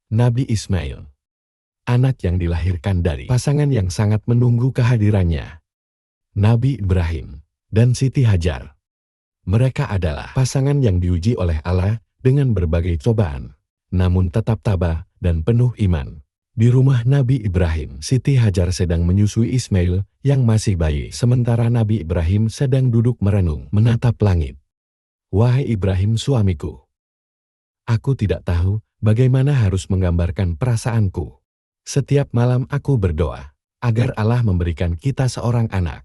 Nabi Ismail, anak yang dilahirkan dari pasangan yang sangat menunggu kehadirannya, Nabi Ibrahim dan Siti Hajar. Mereka adalah pasangan yang diuji oleh Allah dengan berbagai cobaan, namun tetap tabah dan penuh iman. Di rumah Nabi Ibrahim, Siti Hajar sedang menyusui Ismail yang masih bayi, sementara Nabi Ibrahim sedang duduk merenung menatap langit. Wahai Ibrahim suamiku, aku tidak tahu bagaimana harus menggambarkan perasaanku. Setiap malam aku berdoa agar Allah memberikan kita seorang anak.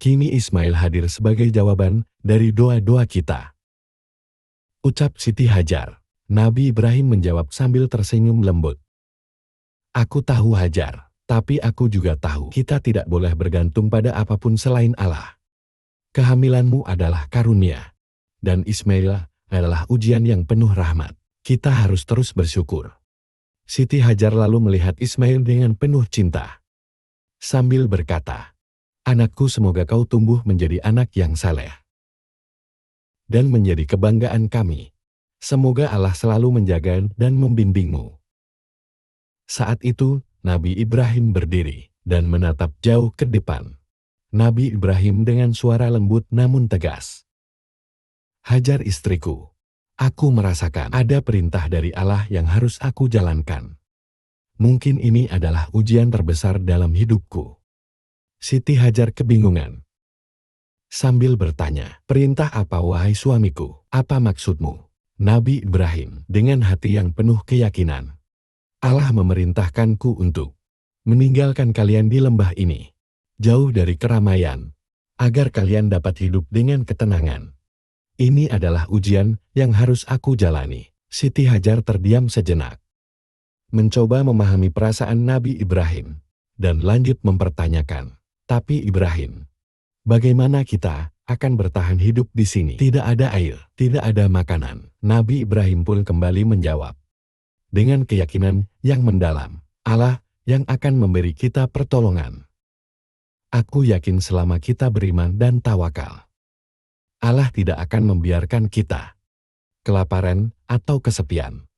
Kini Ismail hadir sebagai jawaban dari doa-doa kita. Ucap Siti Hajar. Nabi Ibrahim menjawab sambil tersenyum lembut. Aku tahu Hajar, tapi aku juga tahu kita tidak boleh bergantung pada apapun selain Allah. Kehamilanmu adalah karunia, dan Ismail adalah ujian yang penuh rahmat. Kita harus terus bersyukur. Siti Hajar lalu melihat Ismail dengan penuh cinta, sambil berkata, anakku, semoga kau tumbuh menjadi anak yang saleh dan menjadi kebanggaan kami. Semoga Allah selalu menjaga dan membimbingmu. Saat itu, Nabi Ibrahim berdiri dan menatap jauh ke depan. Nabi Ibrahim dengan suara lembut namun tegas. Hajar istriku, aku merasakan ada perintah dari Allah yang harus aku jalankan. Mungkin ini adalah ujian terbesar dalam hidupku. Siti Hajar kebingungan, sambil bertanya, perintah apa wahai suamiku? Apa maksudmu? Nabi Ibrahim dengan hati yang penuh keyakinan. Allah memerintahkanku untuk meninggalkan kalian di lembah ini, jauh dari keramaian, agar kalian dapat hidup dengan ketenangan. Ini adalah ujian yang harus aku jalani. Siti Hajar terdiam sejenak, mencoba memahami perasaan Nabi Ibrahim, dan lanjut mempertanyakan, tapi Ibrahim, bagaimana kita akan bertahan hidup di sini? Tidak ada air, tidak ada makanan. Nabi Ibrahim pun kembali menjawab, dengan keyakinan yang mendalam, Allah yang akan memberi kita pertolongan. Aku yakin selama kita beriman dan tawakal, Allah tidak akan membiarkan kita kelaparan atau kesepian.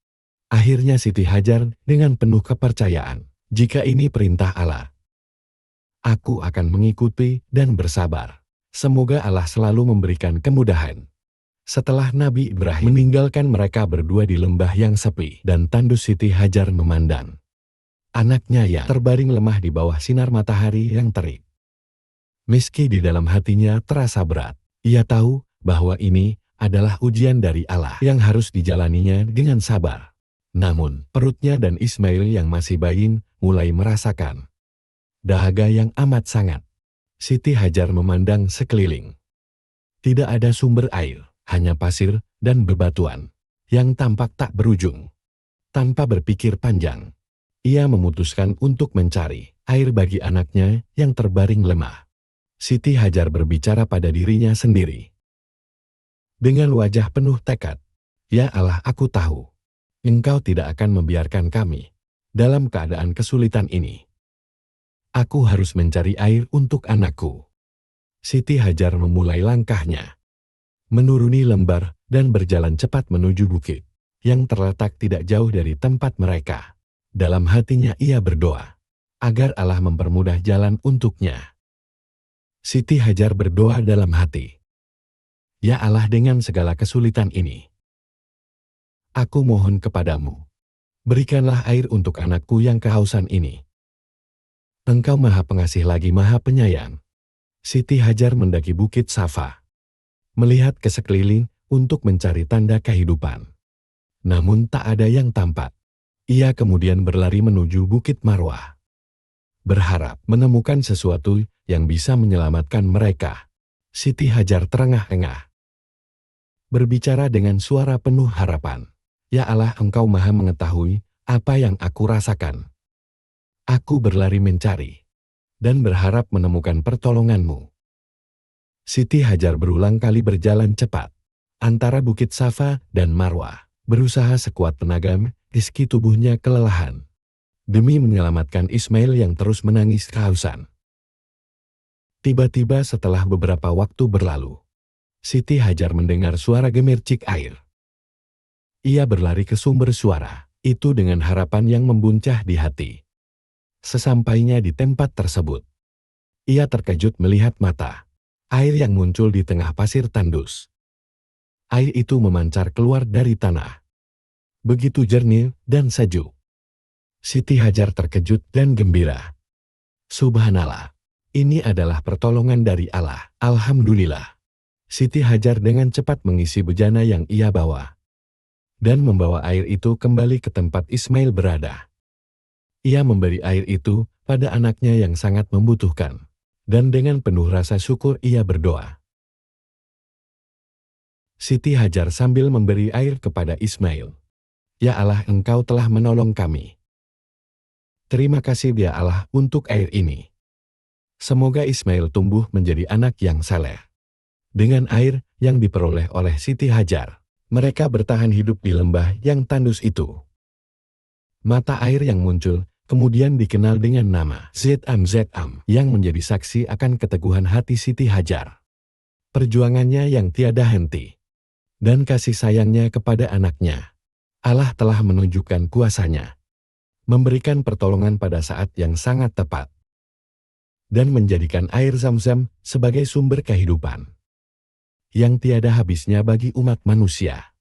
Akhirnya Siti Hajar dengan penuh kepercayaan, jika ini perintah Allah, aku akan mengikuti dan bersabar. Semoga Allah selalu memberikan kemudahan. Setelah Nabi Ibrahim meninggalkan mereka berdua di lembah yang sepi dan tandus, Siti Hajar memandang anaknya yang terbaring lemah di bawah sinar matahari yang terik. Meski di dalam hatinya terasa berat, ia tahu bahwa ini adalah ujian dari Allah yang harus dijalaninya dengan sabar. Namun, perutnya dan Ismail yang masih bayi mulai merasakan dahaga yang amat sangat. Siti Hajar memandang sekeliling. Tidak ada sumber air, hanya pasir dan bebatuan yang tampak tak berujung. Tanpa berpikir panjang, ia memutuskan untuk mencari air bagi anaknya yang terbaring lemah. Siti Hajar berbicara pada dirinya sendiri dengan wajah penuh tekad, ya Allah, aku tahu Engkau tidak akan membiarkan kami dalam keadaan kesulitan ini. Aku harus mencari air untuk anakku. Siti Hajar memulai langkahnya, menuruni lembar dan berjalan cepat menuju bukit yang terletak tidak jauh dari tempat mereka. Dalam hatinya ia berdoa agar Allah mempermudah jalan untuknya. Siti Hajar berdoa dalam hati, ya Allah, dengan segala kesulitan ini, aku mohon kepadamu, berikanlah air untuk anakku yang kehausan ini. Engkau Maha Pengasih lagi Maha Penyayang. Siti Hajar mendaki Bukit Safa, melihat ke sekeliling untuk mencari tanda kehidupan. Namun tak ada yang tampak. Ia kemudian berlari menuju Bukit Marwah, berharap menemukan sesuatu yang bisa menyelamatkan mereka. Siti Hajar terengah-engah, berbicara dengan suara penuh harapan, ya Allah, Engkau Maha mengetahui apa yang aku rasakan. Aku berlari mencari dan berharap menemukan pertolonganmu. Siti Hajar berulang kali berjalan cepat antara Bukit Safa dan Marwah, berusaha sekuat tenaga meski tubuhnya kelelahan, demi menyelamatkan Ismail yang terus menangis kehausan. Tiba-tiba setelah beberapa waktu berlalu, Siti Hajar mendengar suara gemercik air. Ia berlari ke sumber suara Itu dengan harapan yang membuncah di hati. Sesampainya di tempat tersebut, ia terkejut melihat mata air yang muncul di tengah pasir tandus. Air itu memancar keluar dari tanah. Begitu jernih dan sejuk. Siti Hajar terkejut dan gembira. Subhanallah, ini adalah pertolongan dari Allah. Alhamdulillah. Siti Hajar dengan cepat mengisi bejana yang ia bawa dan membawa air itu kembali ke tempat Ismail berada. Ia memberi air itu pada anaknya yang sangat membutuhkan, dan dengan penuh rasa syukur ia berdoa. Siti Hajar sambil memberi air kepada Ismail. Ya Allah, Engkau telah menolong kami. Terima kasih ya Allah untuk air ini. Semoga Ismail tumbuh menjadi anak yang saleh. Dengan air yang diperoleh oleh Siti Hajar, mereka bertahan hidup di lembah yang tandus itu. Mata air yang muncul kemudian dikenal dengan nama Zam-Zam yang menjadi saksi akan keteguhan hati Siti Hajar. Perjuangannya yang tiada henti dan kasih sayangnya kepada anaknya. Allah telah menunjukkan kuasa-Nya, memberikan pertolongan pada saat yang sangat tepat, dan menjadikan air Zam-Zam sebagai sumber kehidupan yang tiada habisnya bagi umat manusia.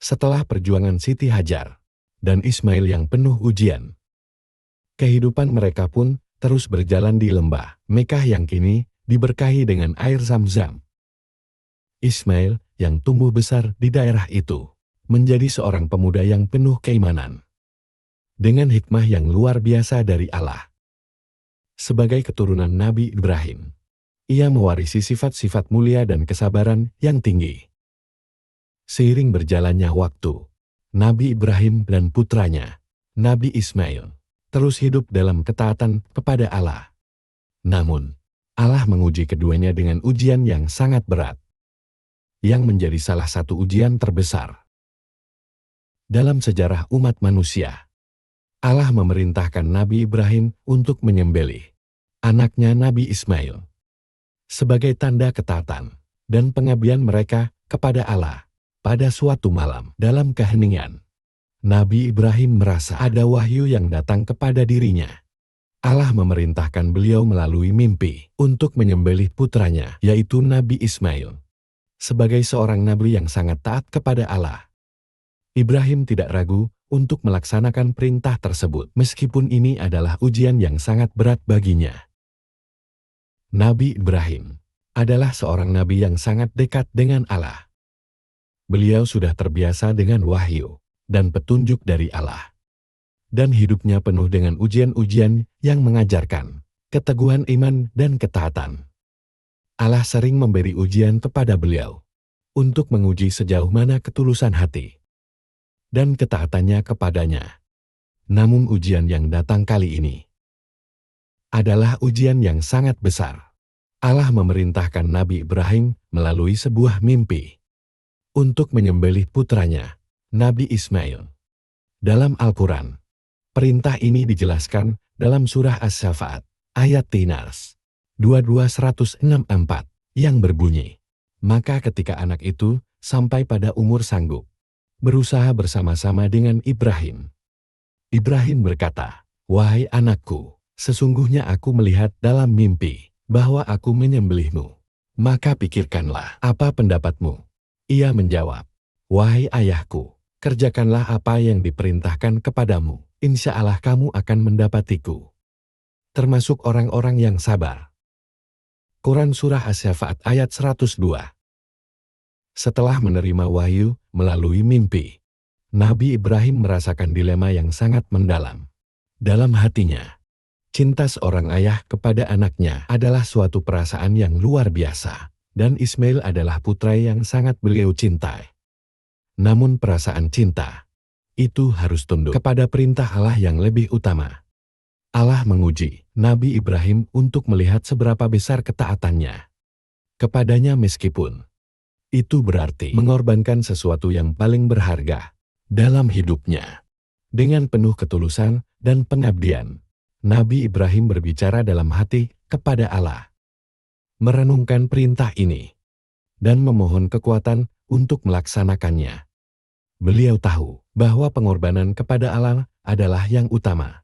Setelah perjuangan Siti Hajar dan Ismail yang penuh ujian, kehidupan mereka pun terus berjalan di lembah Mekah yang kini diberkahi dengan air Zam-Zam. Ismail yang tumbuh besar di daerah itu menjadi seorang pemuda yang penuh keimanan, dengan hikmah yang luar biasa dari Allah. Sebagai keturunan Nabi Ibrahim, ia mewarisi sifat-sifat mulia dan kesabaran yang tinggi. Seiring berjalannya waktu, Nabi Ibrahim dan putranya, Nabi Ismail, terus hidup dalam ketaatan kepada Allah. Namun, Allah menguji keduanya dengan ujian yang sangat berat, yang menjadi salah satu ujian terbesar dalam sejarah umat manusia. Allah memerintahkan Nabi Ibrahim untuk menyembelih anaknya Nabi Ismail sebagai tanda ketaatan dan pengabdian mereka kepada Allah. Pada suatu malam dalam keheningan, Nabi Ibrahim merasa ada wahyu yang datang kepada dirinya. Allah memerintahkan beliau melalui mimpi untuk menyembelih putranya, yaitu Nabi Ismail. Sebagai seorang nabi yang sangat taat kepada Allah, Ibrahim tidak ragu untuk melaksanakan perintah tersebut, meskipun ini adalah ujian yang sangat berat baginya. Nabi Ibrahim adalah seorang nabi yang sangat dekat dengan Allah. Beliau sudah terbiasa dengan wahyu dan petunjuk dari Allah, dan hidupnya penuh dengan ujian-ujian yang mengajarkan keteguhan iman dan ketaatan. Allah sering memberi ujian kepada beliau untuk menguji sejauh mana ketulusan hati dan ketaatannya kepadanya. Namun ujian yang datang kali ini adalah ujian yang sangat besar. Allah memerintahkan Nabi Ibrahim melalui sebuah mimpi untuk menyembelih putranya, Nabi Ismail. Dalam Al-Quran, perintah ini dijelaskan dalam surah As-Saffat, ayat Tinas 2264, yang berbunyi, maka ketika anak itu sampai pada umur sanggup, berusaha bersama-sama dengan Ibrahim. Ibrahim berkata, wahai anakku, sesungguhnya aku melihat dalam mimpi bahwa aku menyembelihmu. Maka pikirkanlah apa pendapatmu. Ia menjawab, wahai ayahku, kerjakanlah apa yang diperintahkan kepadamu. Insya Allah kamu akan mendapatiku termasuk orang-orang yang sabar. Quran Surah As-Saffat ayat 102. Setelah menerima wahyu melalui mimpi, Nabi Ibrahim merasakan dilema yang sangat mendalam. Dalam hatinya, cinta seorang ayah kepada anaknya adalah suatu perasaan yang luar biasa, dan Ismail adalah putra yang sangat beliau cintai. Namun perasaan cinta itu harus tunduk kepada perintah Allah yang lebih utama. Allah menguji Nabi Ibrahim untuk melihat seberapa besar ketaatannya kepadanya, meskipun itu berarti mengorbankan sesuatu yang paling berharga dalam hidupnya. Dengan penuh ketulusan dan pengabdian, Nabi Ibrahim berbicara dalam hati kepada Allah, merenungkan perintah ini, dan memohon kekuatan untuk melaksanakannya. Beliau tahu bahwa pengorbanan kepada Allah adalah yang utama.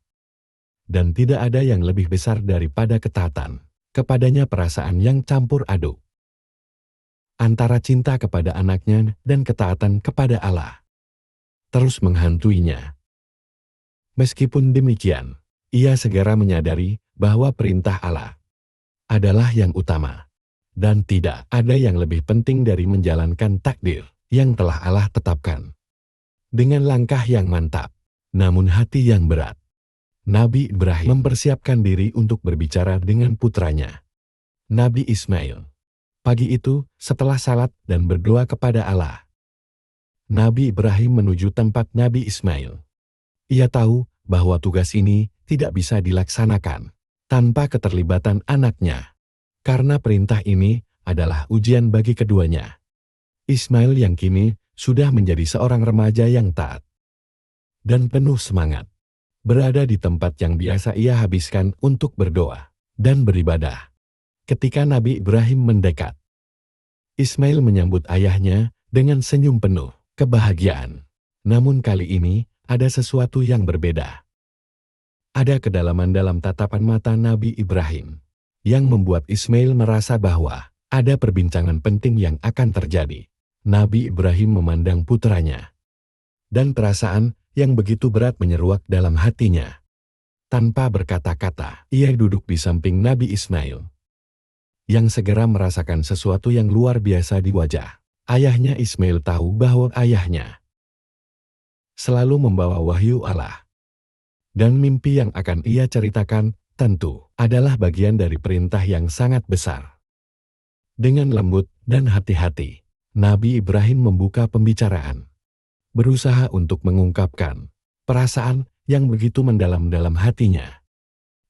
Dan tidak ada yang lebih besar daripada ketaatan kepadanya, perasaan yang campur aduk antara cinta kepada anaknya dan ketaatan kepada Allah terus menghantuinya. Meskipun demikian, ia segera menyadari bahwa perintah Allah adalah yang utama, dan tidak ada yang lebih penting dari menjalankan takdir yang telah Allah tetapkan. Dengan langkah yang mantap, namun hati yang berat, Nabi Ibrahim mempersiapkan diri untuk berbicara dengan putranya, Nabi Ismail. Pagi itu, setelah salat dan berdoa kepada Allah, Nabi Ibrahim menuju tempat Nabi Ismail. Ia tahu bahwa tugas ini tidak bisa dilaksanakan tanpa keterlibatan anaknya, karena perintah ini adalah ujian bagi keduanya. Ismail yang kini sudah menjadi seorang remaja yang taat dan penuh semangat, berada di tempat yang biasa ia habiskan untuk berdoa dan beribadah. Ketika Nabi Ibrahim mendekat, Ismail menyambut ayahnya dengan senyum penuh kebahagiaan. Namun kali ini ada sesuatu yang berbeda. Ada kedalaman dalam tatapan mata Nabi Ibrahim yang membuat Ismail merasa bahwa ada perbincangan penting yang akan terjadi. Nabi Ibrahim memandang putranya, dan perasaan yang begitu berat menyeruak dalam hatinya. Tanpa berkata-kata, ia duduk di samping Nabi Ismail, yang segera merasakan sesuatu yang luar biasa di wajah. Ayahnya Ismail tahu bahwa ayahnya selalu membawa wahyu Allah, dan mimpi yang akan ia ceritakan tentu adalah bagian dari perintah yang sangat besar. Dengan lembut dan hati-hati, Nabi Ibrahim membuka pembicaraan, berusaha untuk mengungkapkan perasaan yang begitu mendalam dalam hatinya.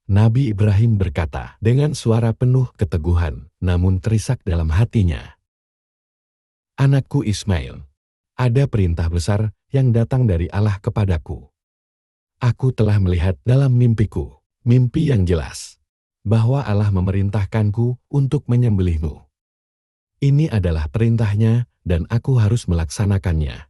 Nabi Ibrahim berkata dengan suara penuh keteguhan, namun terisak dalam hatinya, "Anakku Ismail, ada perintah besar yang datang dari Allah kepadaku. Aku telah melihat dalam mimpiku, mimpi yang jelas, bahwa Allah memerintahkanku untuk menyembelihmu. Ini adalah perintahnya dan aku harus melaksanakannya.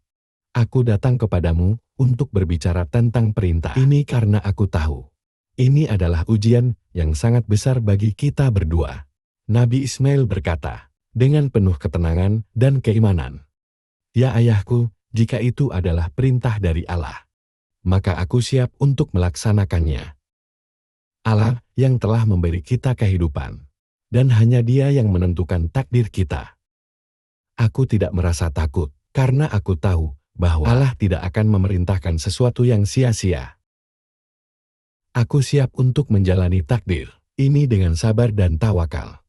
Aku datang kepadamu untuk berbicara tentang perintah ini karena aku tahu ini adalah ujian yang sangat besar bagi kita berdua." Nabi Ismail berkata dengan penuh ketenangan dan keimanan, "Ya ayahku, jika itu adalah perintah dari Allah, maka aku siap untuk melaksanakannya. Allah yang telah memberi kita kehidupan, dan hanya Dia yang menentukan takdir kita. Aku tidak merasa takut, karena aku tahu bahwa Allah tidak akan memerintahkan sesuatu yang sia-sia. Aku siap untuk menjalani takdir ini dengan sabar dan tawakal."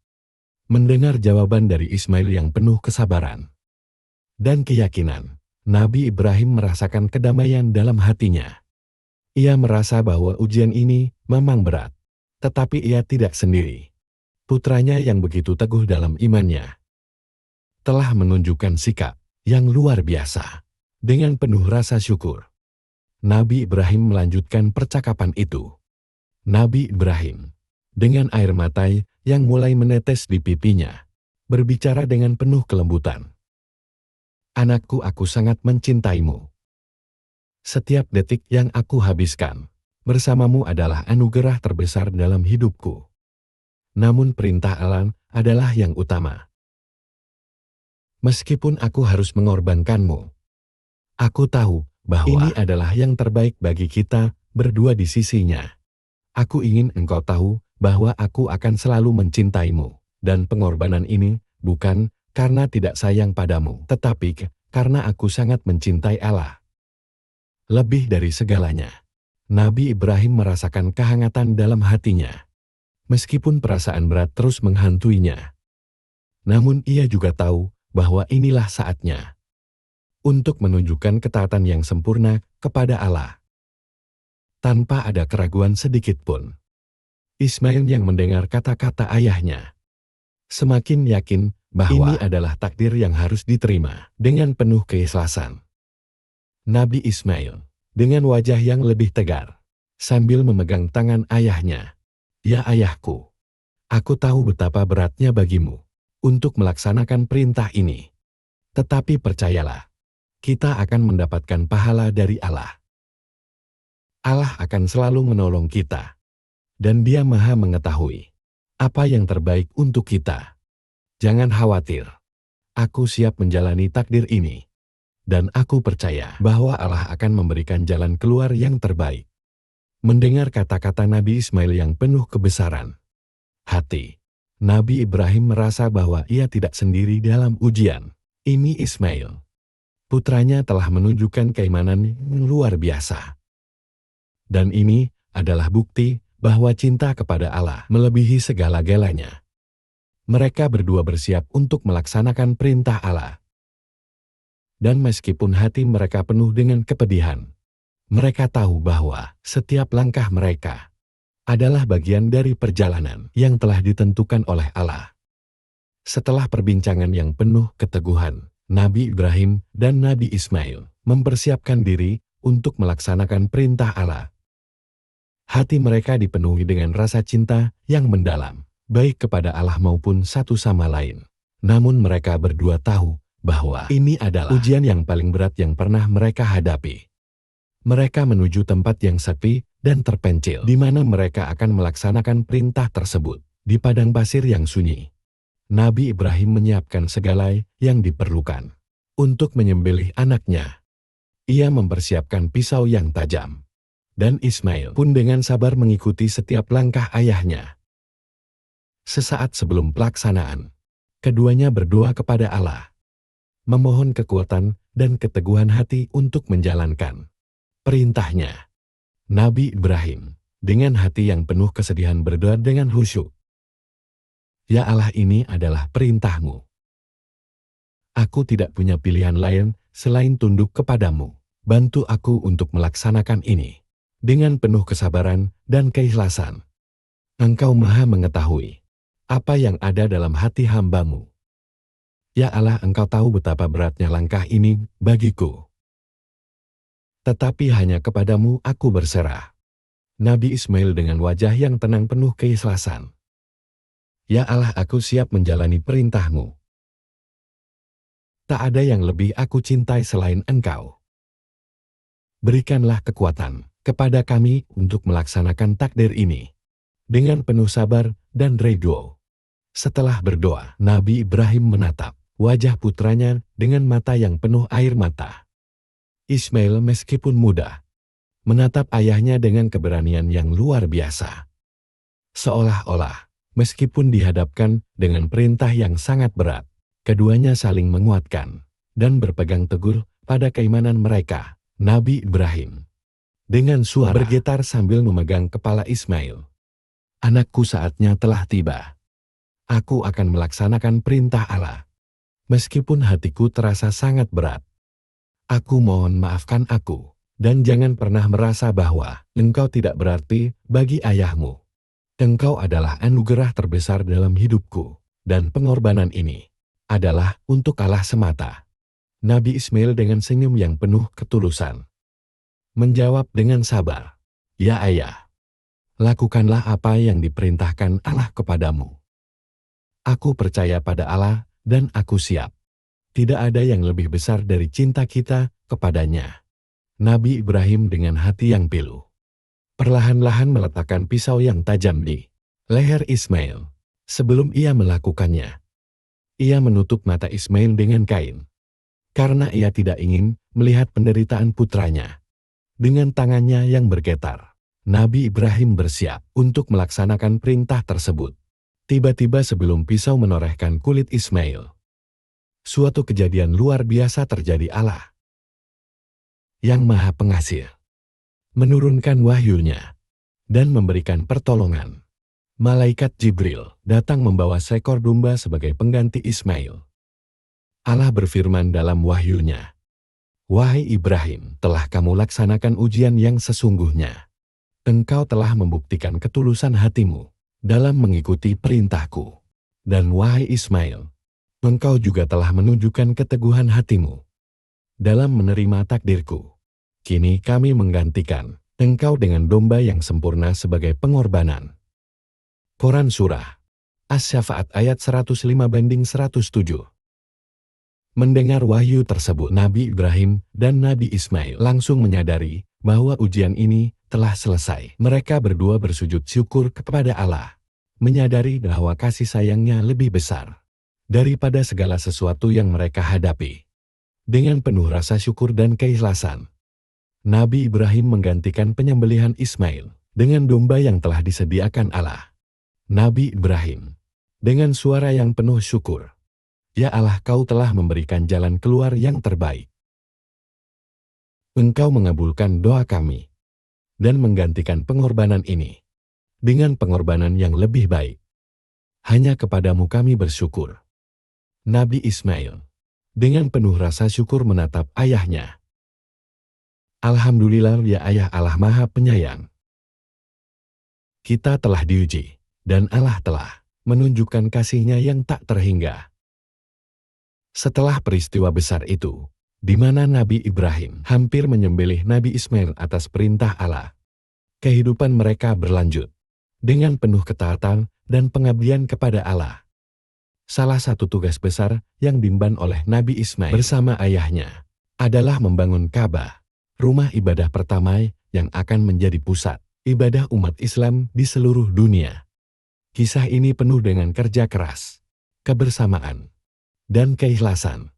Mendengar jawaban dari Ismail yang penuh kesabaran dan keyakinan, Nabi Ibrahim merasakan kedamaian dalam hatinya. Ia merasa bahwa ujian ini memang berat, tetapi ia tidak sendiri. Putranya yang begitu teguh dalam imannya telah menunjukkan sikap yang luar biasa. Dengan penuh rasa syukur, Nabi Ibrahim melanjutkan percakapan itu. Nabi Ibrahim, dengan air mata yang mulai menetes di pipinya, berbicara dengan penuh kelembutan. "Anakku, aku sangat mencintaimu. Setiap detik yang aku habiskan bersamamu adalah anugerah terbesar dalam hidupku. Namun perintah Allah adalah yang utama. Meskipun aku harus mengorbankanmu, aku tahu bahwa ini adalah yang terbaik bagi kita berdua di sisinya. Aku ingin engkau tahu bahwa aku akan selalu mencintaimu, dan pengorbanan ini bukan karena tidak sayang padamu, tetapi karena aku sangat mencintai Allah lebih dari segalanya." Nabi Ibrahim merasakan kehangatan dalam hatinya. Meskipun perasaan berat terus menghantuinya, namun ia juga tahu bahwa inilah saatnya untuk menunjukkan ketaatan yang sempurna kepada Allah. Tanpa ada keraguan sedikit pun, Ismail yang mendengar kata-kata ayahnya semakin yakin bahwa ini adalah takdir yang harus diterima dengan penuh keikhlasan. Nabi Ismail, dengan wajah yang lebih tegar, sambil memegang tangan ayahnya, "Ya ayahku, aku tahu betapa beratnya bagimu untuk melaksanakan perintah ini. Tetapi percayalah, kita akan mendapatkan pahala dari Allah. Allah akan selalu menolong kita, dan Dia Maha mengetahui apa yang terbaik untuk kita. Jangan khawatir, aku siap menjalani takdir ini, dan aku percaya bahwa Allah akan memberikan jalan keluar yang terbaik. Mendengar kata-kata Nabi Ismail yang penuh kebesaran hati, Nabi Ibrahim merasa bahwa ia tidak sendiri dalam ujian. Ini Ismail, putranya, telah menunjukkan keimanan yang luar biasa. Dan ini adalah bukti bahwa cinta kepada Allah melebihi segala-galanya. Mereka berdua bersiap untuk melaksanakan perintah Allah. Dan meskipun hati mereka penuh dengan kepedihan, mereka tahu bahwa setiap langkah mereka adalah bagian dari perjalanan yang telah ditentukan oleh Allah. Setelah perbincangan yang penuh keteguhan, Nabi Ibrahim dan Nabi Ismail mempersiapkan diri untuk melaksanakan perintah Allah. Hati mereka dipenuhi dengan rasa cinta yang mendalam, baik kepada Allah maupun satu sama lain. Namun mereka berdua tahu bahwa ini adalah ujian yang paling berat yang pernah mereka hadapi. Mereka menuju tempat yang sepi dan terpencil, di mana mereka akan melaksanakan perintah tersebut di padang pasir yang sunyi. Nabi Ibrahim menyiapkan segala yang diperlukan untuk menyembelih anaknya. Ia mempersiapkan pisau yang tajam, dan Ismail pun dengan sabar mengikuti setiap langkah ayahnya. Sesaat sebelum pelaksanaan, keduanya berdoa kepada Allah, memohon kekuatan dan keteguhan hati untuk menjalankan perintahnya. Nabi Ibrahim dengan hati yang penuh kesedihan berdoa dengan khusyuk. Ya Allah, ini adalah perintah-Mu. Aku tidak punya pilihan lain selain tunduk kepadamu. Bantu aku untuk melaksanakan ini dengan penuh kesabaran dan keikhlasan. Engkau Maha mengetahui apa yang ada dalam hati hamba-Mu. Ya Allah, Engkau tahu betapa beratnya langkah ini bagiku. Tetapi hanya kepadamu aku berserah. Nabi Ismail dengan wajah yang tenang penuh keikhlasan. Ya Allah, aku siap menjalani perintah-Mu. Tak ada yang lebih aku cintai selain Engkau. Berikanlah kekuatan kepada kami untuk melaksanakan takdir ini dengan penuh sabar dan ridho. Setelah berdoa, Nabi Ibrahim menatap wajah putranya dengan mata yang penuh air mata. Ismail meskipun muda, menatap ayahnya dengan keberanian yang luar biasa. Seolah-olah, meskipun dihadapkan dengan perintah yang sangat berat, keduanya saling menguatkan dan berpegang teguh pada keimanan mereka. Nabi Ibrahim dengan suara bergetar sambil memegang kepala Ismail. Anakku, saatnya telah tiba. Aku akan melaksanakan perintah Allah. Meskipun hatiku terasa sangat berat, aku mohon maafkan aku, dan jangan pernah merasa bahwa engkau tidak berarti bagi ayahmu. Engkau adalah anugerah terbesar dalam hidupku, dan pengorbanan ini adalah untuk Allah semata. Nabi Ismail dengan senyum yang penuh ketulusan menjawab dengan sabar, "Ya ayah, lakukanlah apa yang diperintahkan Allah kepadamu. Aku percaya pada Allah dan aku siap. Tidak ada yang lebih besar dari cinta kita kepadanya." Nabi Ibrahim dengan hati yang pilu perlahan-lahan meletakkan pisau yang tajam di leher Ismail. Sebelum ia melakukannya, ia menutup mata Ismail dengan kain, karena ia tidak ingin melihat penderitaan putranya. Dengan tangannya yang bergetar, Nabi Ibrahim bersiap untuk melaksanakan perintah tersebut. Tiba-tiba sebelum pisau menorehkan kulit Ismail, suatu kejadian luar biasa terjadi. Allah yang Maha Pengasih menurunkan wahyunya dan memberikan pertolongan. Malaikat Jibril datang membawa seekor domba sebagai pengganti Ismail. Allah berfirman dalam wahyunya, "Wahai Ibrahim, telah kamu laksanakan ujian yang sesungguhnya. Engkau telah membuktikan ketulusan hatimu dalam mengikuti perintahku. Dan wahai Ismail, engkau juga telah menunjukkan keteguhan hatimu dalam menerima takdirku. Kini kami menggantikan engkau dengan domba yang sempurna sebagai pengorbanan." Quran Surah Asy-Syafa'at ayat 105-107. Mendengar wahyu tersebut, Nabi Ibrahim dan Nabi Ismail langsung menyadari bahwa ujian ini telah selesai. Mereka berdua bersujud syukur kepada Allah, menyadari bahwa kasih sayangnya lebih besar daripada segala sesuatu yang mereka hadapi. Dengan penuh rasa syukur dan keikhlasan, Nabi Ibrahim menggantikan penyembelihan Ismail dengan domba yang telah disediakan Allah. Nabi Ibrahim dengan suara yang penuh syukur, "Ya Allah, Kau telah memberikan jalan keluar yang terbaik. Engkau mengabulkan doa kami dan menggantikan pengorbanan ini dengan pengorbanan yang lebih baik. Hanya kepadamu kami bersyukur." Nabi Ismail dengan penuh rasa syukur menatap ayahnya. "Alhamdulillah ya Ayah, Allah Maha Penyayang. Kita telah diuji dan Allah telah menunjukkan kasih-Nya yang tak terhingga." Setelah peristiwa besar itu, di mana Nabi Ibrahim hampir menyembelih Nabi Ismail atas perintah Allah, kehidupan mereka berlanjut dengan penuh ketaatan dan pengabdian kepada Allah. Salah satu tugas besar yang diemban oleh Nabi Ismail bersama ayahnya adalah membangun Ka'bah, rumah ibadah pertama yang akan menjadi pusat ibadah umat Islam di seluruh dunia. Kisah ini penuh dengan kerja keras, kebersamaan, dan keikhlasan.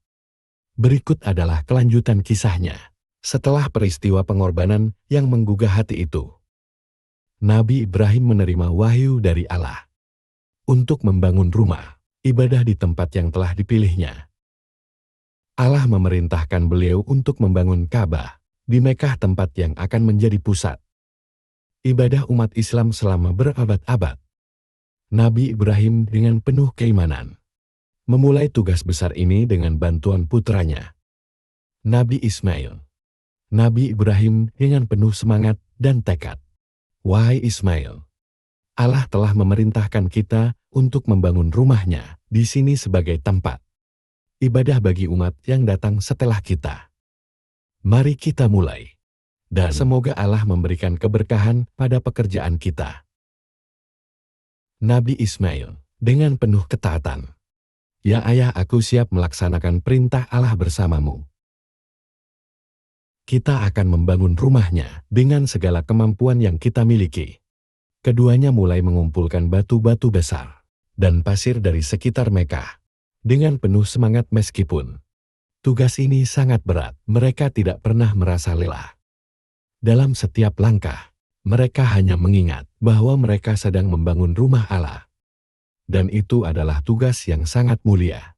Berikut adalah kelanjutan kisahnya. Setelah peristiwa pengorbanan yang menggugah hati itu, Nabi Ibrahim menerima wahyu dari Allah untuk membangun rumah ibadah di tempat yang telah dipilihnya. Allah memerintahkan beliau untuk membangun Ka'bah di Mekah, tempat yang akan menjadi pusat ibadah umat Islam selama berabad-abad. Nabi Ibrahim dengan penuh keimanan memulai tugas besar ini dengan bantuan putranya, Nabi Ismail. Nabi Ibrahim dengan penuh semangat dan tekad, "Wahai Ismail, Allah telah memerintahkan kita untuk membangun rumahnya di sini sebagai tempat ibadah bagi umat yang datang setelah kita. Mari kita mulai, dan semoga Allah memberikan keberkahan pada pekerjaan kita." Nabi Ismail dengan penuh ketaatan, "Ya Ayah, aku siap melaksanakan perintah Allah bersamamu. Kita akan membangun rumahnya dengan segala kemampuan yang kita miliki." Keduanya mulai mengumpulkan batu-batu besar dan pasir dari sekitar Mekah dengan penuh semangat. Meskipun tugas ini sangat berat, mereka tidak pernah merasa lelah. Dalam setiap langkah, mereka hanya mengingat bahwa mereka sedang membangun rumah Allah. Dan itu adalah tugas yang sangat mulia.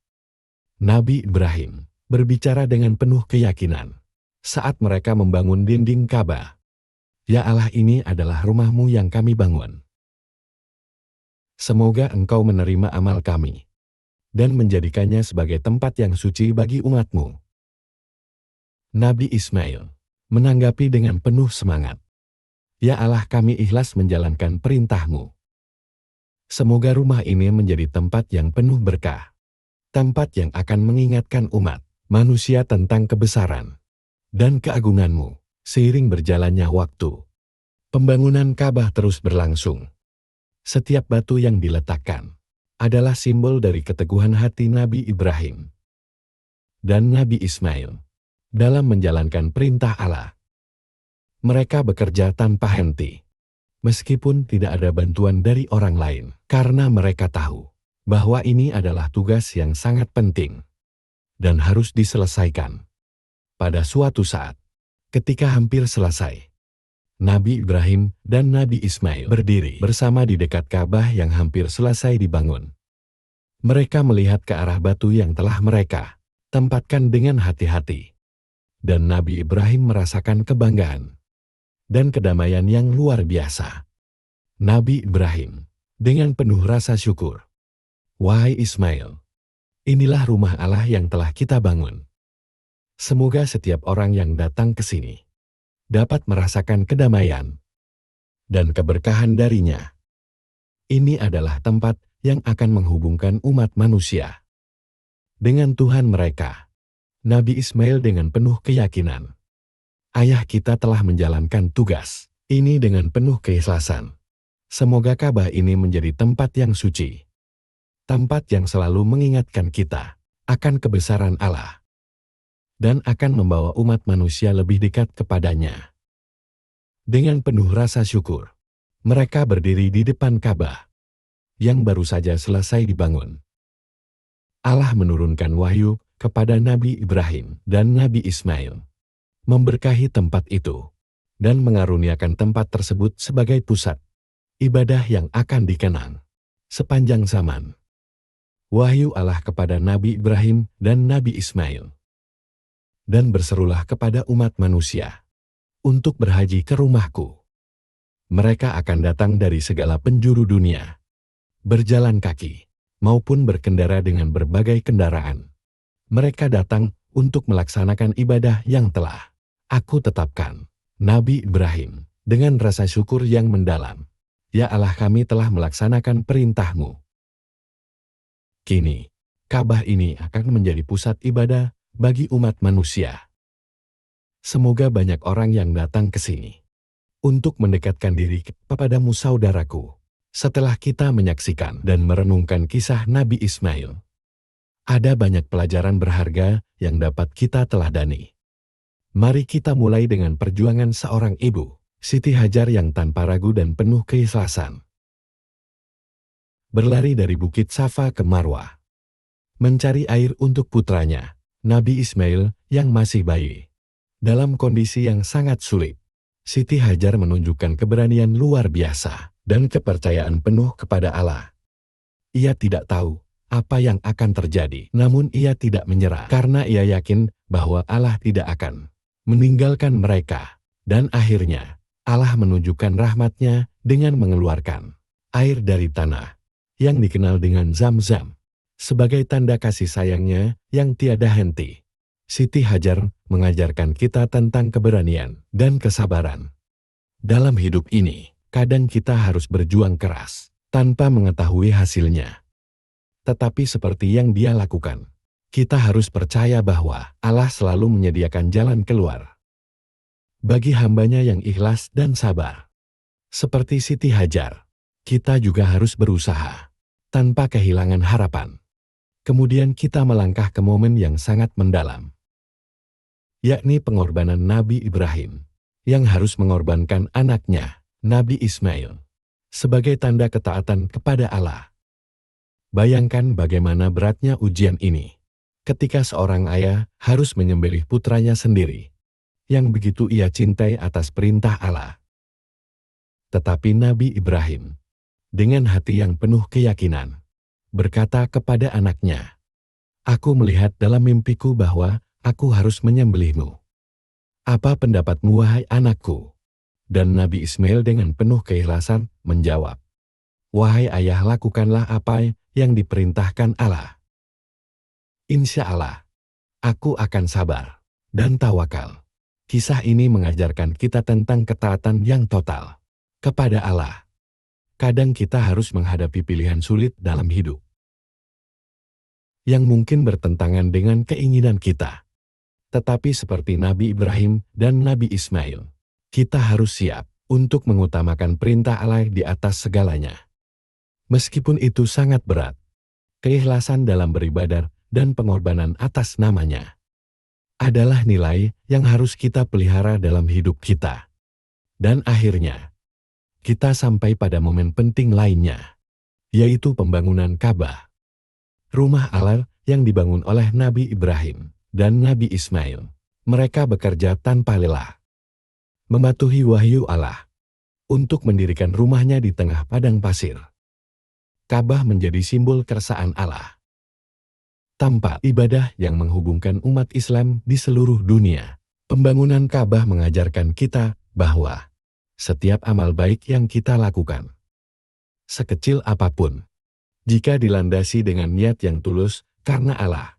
Nabi Ibrahim berbicara dengan penuh keyakinan saat mereka membangun dinding Ka'bah. "Ya Allah, ini adalah rumahmu yang kami bangun. Semoga Engkau menerima amal kami dan menjadikannya sebagai tempat yang suci bagi umatmu." Nabi Ismail menanggapi dengan penuh semangat, "Ya Allah, kami ikhlas menjalankan perintahmu. Semoga rumah ini menjadi tempat yang penuh berkah, tempat yang akan mengingatkan umat manusia tentang kebesaran dan keagunganmu." Seiring berjalannya waktu, pembangunan Ka'bah terus berlangsung. Setiap batu yang diletakkan adalah simbol dari keteguhan hati Nabi Ibrahim dan Nabi Ismail dalam menjalankan perintah Allah. Mereka bekerja tanpa henti, meskipun tidak ada bantuan dari orang lain, karena mereka tahu bahwa ini adalah tugas yang sangat penting dan harus diselesaikan. Pada suatu saat, ketika hampir selesai, Nabi Ibrahim dan Nabi Ismail berdiri bersama di dekat Ka'bah yang hampir selesai dibangun. Mereka melihat ke arah batu yang telah mereka tempatkan dengan hati-hati, dan Nabi Ibrahim merasakan kebanggaan dan kedamaian yang luar biasa. Nabi Ibrahim dengan penuh rasa syukur, "Wahai Ismail, inilah rumah Allah yang telah kita bangun. Semoga setiap orang yang datang ke sini dapat merasakan kedamaian dan keberkahan darinya. Ini adalah tempat yang akan menghubungkan umat manusia dengan Tuhan mereka." Nabi Ismail dengan penuh keyakinan, "Ayah kita telah menjalankan tugas ini dengan penuh keikhlasan. Semoga Ka'bah ini menjadi tempat yang suci, tempat yang selalu mengingatkan kita akan kebesaran Allah, dan akan membawa umat manusia lebih dekat kepadanya. Dengan penuh rasa syukur, mereka berdiri di depan Ka'bah yang baru saja selesai dibangun. Allah menurunkan wahyu kepada Nabi Ibrahim dan Nabi Ismail, memberkahi tempat itu, dan mengaruniakan tempat tersebut sebagai pusat ibadah yang akan dikenang sepanjang zaman. Wahyu Allah kepada Nabi Ibrahim dan Nabi Ismail. Dan berserulah kepada umat manusia untuk berhaji ke rumahku. Mereka akan datang dari segala penjuru dunia, berjalan kaki, maupun berkendara dengan berbagai kendaraan. Mereka datang untuk melaksanakan ibadah yang telah Aku tetapkan. Nabi Ibrahim, dengan rasa syukur yang mendalam, Ya Allah, kami telah melaksanakan perintah-Mu. Kini, Ka'bah ini akan menjadi pusat ibadah bagi umat manusia. Semoga banyak orang yang datang ke sini untuk mendekatkan diri kepadamu, saudaraku. Setelah kita menyaksikan dan merenungkan kisah Nabi Ismail, ada banyak pelajaran berharga yang dapat kita teladani. Mari kita mulai dengan perjuangan seorang ibu, Siti Hajar, yang tanpa ragu dan penuh keikhlasan berlari dari Bukit Safa ke Marwah, mencari air untuk putranya, Nabi Ismail, yang masih bayi. Dalam kondisi yang sangat sulit, Siti Hajar menunjukkan keberanian luar biasa dan kepercayaan penuh kepada Allah. Ia tidak tahu apa yang akan terjadi, namun ia tidak menyerah karena ia yakin bahwa Allah tidak akan meninggalkan mereka. Dan akhirnya, Allah menunjukkan rahmat-Nya dengan mengeluarkan air dari tanah yang dikenal dengan Zam-Zam sebagai tanda kasih sayang-Nya yang tiada henti. Siti Hajar mengajarkan kita tentang keberanian dan kesabaran. Dalam hidup ini, kadang kita harus berjuang keras tanpa mengetahui hasilnya. Tetapi seperti yang dia lakukan, kita harus percaya bahwa Allah selalu menyediakan jalan keluar bagi hambanya yang ikhlas dan sabar. Seperti Siti Hajar, kita juga harus berusaha tanpa kehilangan harapan. Kemudian kita melangkah ke momen yang sangat mendalam, yakni pengorbanan Nabi Ibrahim yang harus mengorbankan anaknya, Nabi Ismail, sebagai tanda ketaatan kepada Allah. Bayangkan bagaimana beratnya ujian ini ketika seorang ayah harus menyembelih putranya sendiri yang begitu ia cintai atas perintah Allah. Tetapi Nabi Ibrahim, dengan hati yang penuh keyakinan, berkata kepada anaknya, "Aku melihat dalam mimpiku bahwa aku harus menyembelihmu. Apa pendapatmu, wahai anakku?" Dan Nabi Ismail dengan penuh keikhlasan menjawab, "Wahai ayah, lakukanlah apa yang diperintahkan Allah. Insya Allah, aku akan sabar dan tawakal." Kisah ini mengajarkan kita tentang ketaatan yang total kepada Allah. Kadang kita harus menghadapi pilihan sulit dalam hidup yang mungkin bertentangan dengan keinginan kita. Tetapi seperti Nabi Ibrahim dan Nabi Ismail, kita harus siap untuk mengutamakan perintah Allah di atas segalanya. Meskipun itu sangat berat, keikhlasan dalam beribadah dan pengorbanan atas namanya adalah nilai yang harus kita pelihara dalam hidup kita. Dan akhirnya, kita sampai pada momen penting lainnya, yaitu pembangunan Ka'bah, rumah Allah yang dibangun oleh Nabi Ibrahim dan Nabi Ismail. Mereka bekerja tanpa lelah, mematuhi wahyu Allah untuk mendirikan rumahnya di tengah padang pasir. Ka'bah menjadi simbol keresahan Allah, tempat ibadah yang menghubungkan umat Islam di seluruh dunia. Pembangunan Ka'bah mengajarkan kita bahwa setiap amal baik yang kita lakukan, sekecil apapun, jika dilandasi dengan niat yang tulus karena Allah,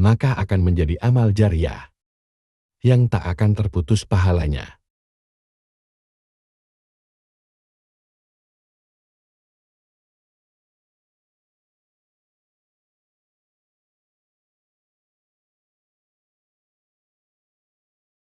maka akan menjadi amal jariah yang tak akan terputus pahalanya.